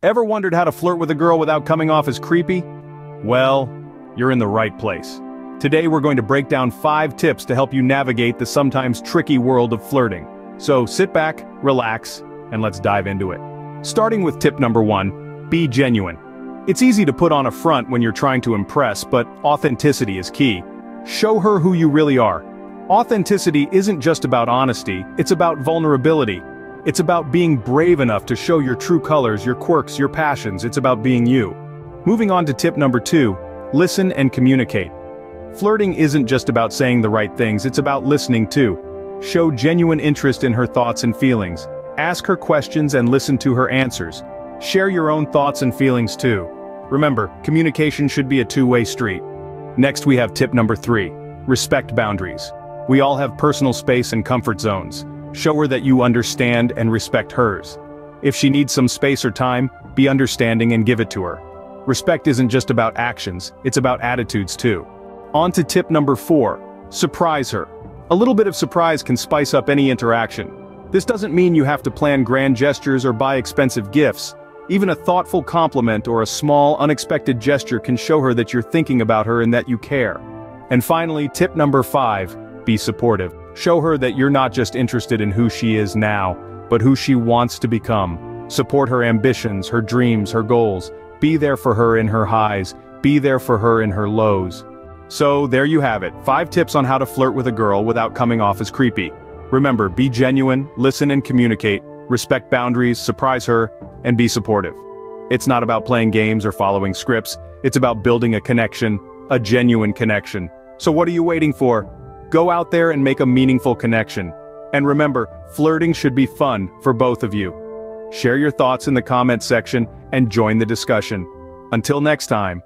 Ever wondered how to flirt with a girl without coming off as creepy? Well, you're in the right place. Today we're going to break down 5 tips to help you navigate the sometimes tricky world of flirting. So sit back, relax, and let's dive into it. Starting with tip number 1, be genuine. It's easy to put on a front when you're trying to impress, but authenticity is key. Show her who you really are. Authenticity isn't just about honesty, it's about vulnerability. It's about being brave enough to show your true colors, your quirks, your passions. It's about being you. Moving on to tip number 2, listen and communicate. Flirting isn't just about saying the right things, it's about listening too. Show genuine interest in her thoughts and feelings. Ask her questions and listen to her answers. Share your own thoughts and feelings too. Remember, communication should be a two-way street. Next we have tip number 3, respect boundaries. We all have personal space and comfort zones. Show her that you understand and respect hers. If she needs some space or time, be understanding and give it to her. Respect isn't just about actions, it's about attitudes too. On to tip number 4, surprise her. A little bit of surprise can spice up any interaction. This doesn't mean you have to plan grand gestures or buy expensive gifts. Even a thoughtful compliment or a small, unexpected gesture can show her that you're thinking about her and that you care. And finally, tip number 5, be supportive. Show her that you're not just interested in who she is now, but who she wants to become. Support her ambitions, her dreams, her goals. Be there for her in her highs, be there for her in her lows. So, there you have it, 5 tips on how to flirt with a girl without coming off as creepy. Remember, be genuine, listen and communicate, respect boundaries, surprise her, and be supportive. It's not about playing games or following scripts, it's about building a connection, a genuine connection. So what are you waiting for? Go out there and make a meaningful connection. And remember, flirting should be fun for both of you. Share your thoughts in the comment section and join the discussion. Until next time.